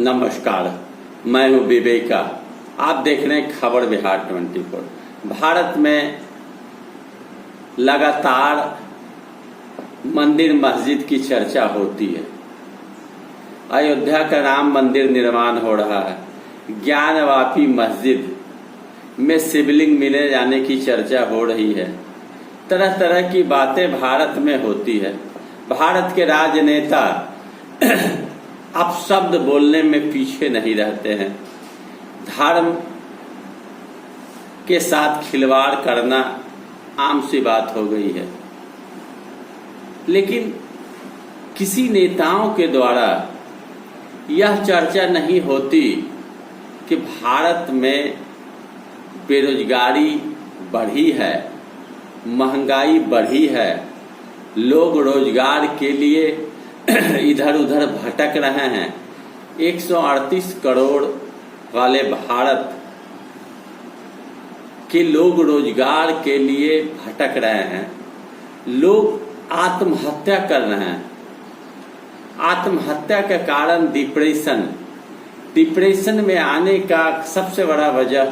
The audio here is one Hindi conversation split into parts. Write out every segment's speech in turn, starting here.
नमस्कार, मैं हूं विवेका। आप देख रहे हैं खबर बिहार 24। भारत में लगातार मंदिर मस्जिद की चर्चा होती है। अयोध्या का राम मंदिर निर्माण हो रहा है। ज्ञानवापी मस्जिद में शिवलिंग मिले जाने की चर्चा हो रही है। तरह तरह की बातें भारत में होती है। भारत के राजनेता अब शब्द बोलने में पीछे नहीं रहते हैं। धर्म के साथ खिलवाड़ करना आम सी बात हो गई है, लेकिन किसी नेताओं के द्वारा यह चर्चा नहीं होती कि भारत में बेरोजगारी बढ़ी है, महंगाई बढ़ी है, लोग रोजगार के लिए इधर उधर भटक रहे हैं। 138 करोड़ वाले भारत के लोग रोजगार के लिए भटक रहे हैं। लोग आत्महत्या कर रहे हैं। आत्महत्या का कारण डिप्रेशन में आने का सबसे बड़ा वजह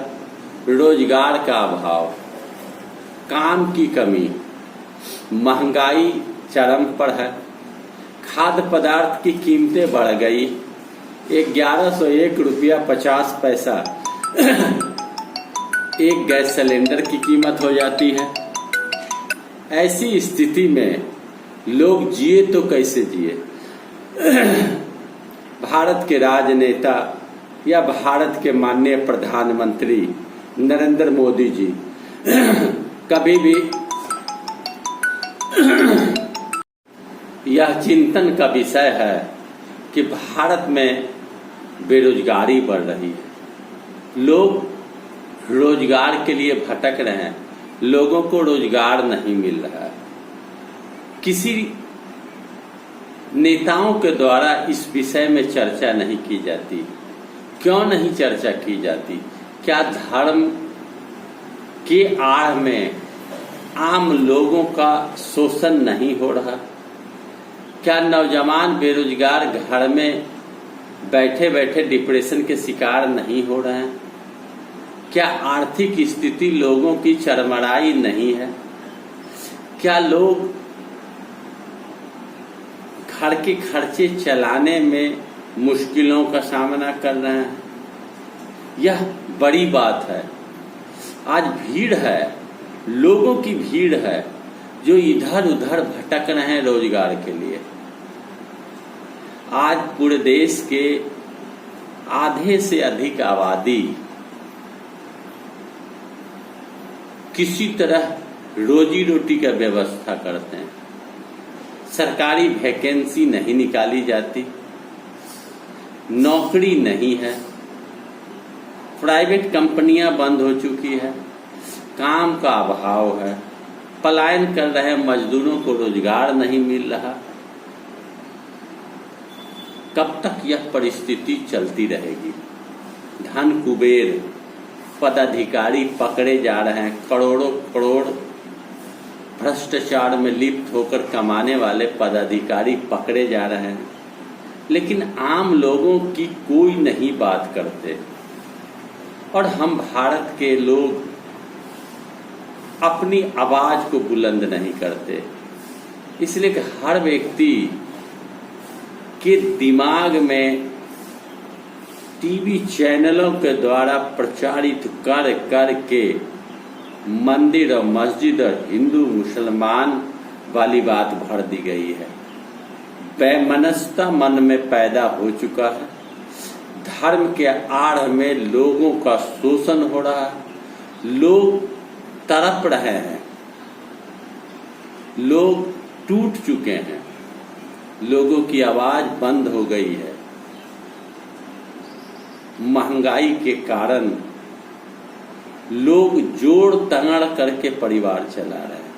रोजगार का अभाव, काम की कमी, महंगाई चरम पर है। खाद्य पदार्थ की कीमतें बढ़ गई। 1101 रुपया 50 पैसा एक गैस सिलेंडर की कीमत हो जाती है। ऐसी स्थिति में लोग जिए तो कैसे जिए? भारत के राजनेता या भारत के माननीय प्रधानमंत्री नरेंद्र मोदी जी कभी भी यह चिंतन का विषय है कि भारत में बेरोजगारी बढ़ रही है। लोग रोजगार के लिए भटक रहे हैं। लोगों को रोजगार नहीं मिल रहा है। किसी नेताओं के द्वारा इस विषय में चर्चा नहीं की जाती। क्यों नहीं चर्चा की जाती? क्या धर्म के आड़ में आम लोगों का शोषण नहीं हो रहा? क्या नौजवान बेरोजगार घर में बैठे बैठे डिप्रेशन के शिकार नहीं हो रहे हैं? क्या आर्थिक स्थिति लोगों की चरमराई नहीं है? क्या लोग घर के खर्चे चलाने में मुश्किलों का सामना कर रहे हैं? यह बड़ी बात है। आज भीड़ है, लोगों की भीड़ है जो इधर उधर भटक रहे हैं रोजगार के लिए। आज पूरे देश के आधे से अधिक आबादी किसी तरह रोजी रोटी का व्यवस्था करते हैं। सरकारी वैकेंसी नहीं निकाली जाती, नौकरी नहीं है, प्राइवेट कंपनियां बंद हो चुकी है, काम का अभाव है, पलायन कर रहे मजदूरों को रोजगार नहीं मिल रहा। कब तक यह परिस्थिति चलती रहेगी? धन कुबेर पदाधिकारी पकड़े जा रहे हैं। करोड़ों करोड़ भ्रष्टाचार में लिप्त होकर कमाने वाले पदाधिकारी पकड़े जा रहे हैं, लेकिन आम लोगों की कोई नहीं बात करते। और हम भारत के लोग अपनी आवाज को बुलंद नहीं करते, इसलिए कि हर व्यक्ति के दिमाग में टीवी चैनलों के द्वारा प्रचारित कर करके मंदिर और मस्जिद और हिंदू मुसलमान वाली बात भर दी गई है। वैमनस्यता मन में पैदा हो चुका है। धर्म के आड़ में लोगों का शोषण हो रहा है। लोग तड़प रहे हैं, लोग टूट चुके हैं, लोगों की आवाज बंद हो गई है। महंगाई के कारण लोग जोड़ तंगड़ करके परिवार चला रहे हैं,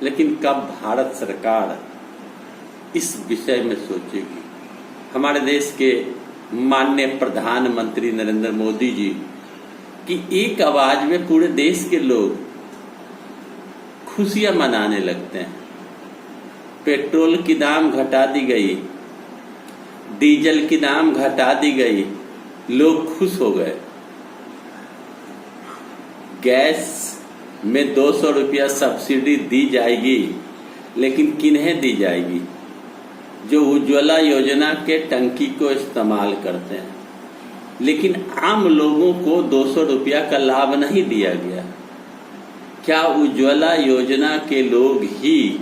लेकिन कब भारत सरकार इस विषय में सोचेगी? हमारे देश के माननीय प्रधानमंत्री नरेंद्र मोदी जी की एक आवाज में पूरे देश के लोग खुशियां मनाने लगते हैं। पेट्रोल की दाम घटा दी गई, डीजल की दाम घटा दी गई, लोग खुश हो गए। गैस में 200 रुपया सब्सिडी दी जाएगी, लेकिन किन्हें दी जाएगी? जो उज्ज्वला योजना के टंकी को इस्तेमाल करते हैं। लेकिन आम लोगों को 200 रुपया का लाभ नहीं दिया गया। क्या उज्ज्वला योजना के लोग ही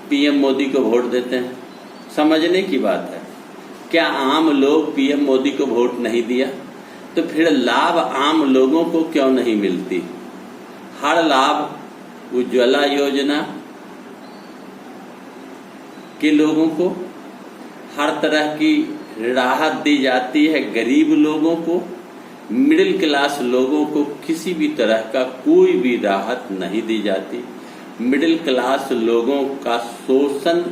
पीएम मोदी को वोट देते हैं? समझने की बात है। क्या आम लोग पीएम मोदी को वोट नहीं दिया? तो फिर लाभ आम लोगों को क्यों नहीं मिलती? हर लाभ उज्ज्वला योजना के लोगों को, हर तरह की राहत दी जाती है गरीब लोगों को। मिडिल क्लास लोगों को किसी भी तरह का कोई भी राहत नहीं दी जाती। मिडिल क्लास लोगों का शोषण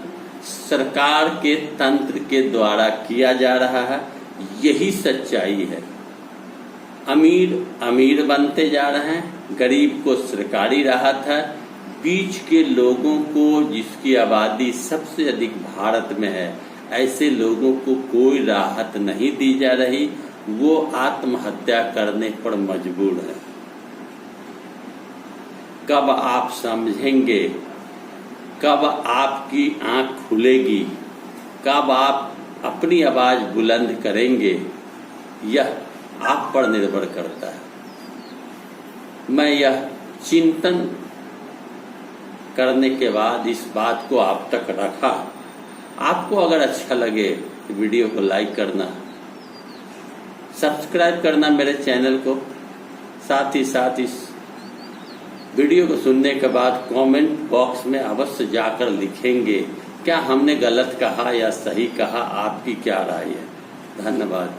सरकार के तंत्र के द्वारा किया जा रहा है, यही सच्चाई है। अमीर अमीर बनते जा रहे हैं, गरीब को सरकारी राहत है। बीच के लोगों को, जिसकी आबादी सबसे अधिक भारत में है, ऐसे लोगों को कोई राहत नहीं दी जा रही। वो आत्महत्या करने पर मजबूर है। कब आप समझेंगे? कब आपकी आंख खुलेगी? कब आप अपनी आवाज बुलंद करेंगे? यह आप पर निर्भर करता है। मैं यह चिंतन करने के बाद इस बात को आप तक रखा। आपको अगर अच्छा लगे तो वीडियो को लाइक करना, सब्सक्राइब करना मेरे चैनल को। साथ ही साथ इस वीडियो को सुनने के बाद कमेंट बॉक्स में अवश्य जाकर लिखेंगे क्या हमने गलत कहा या सही कहा, आपकी क्या राय है। धन्यवाद।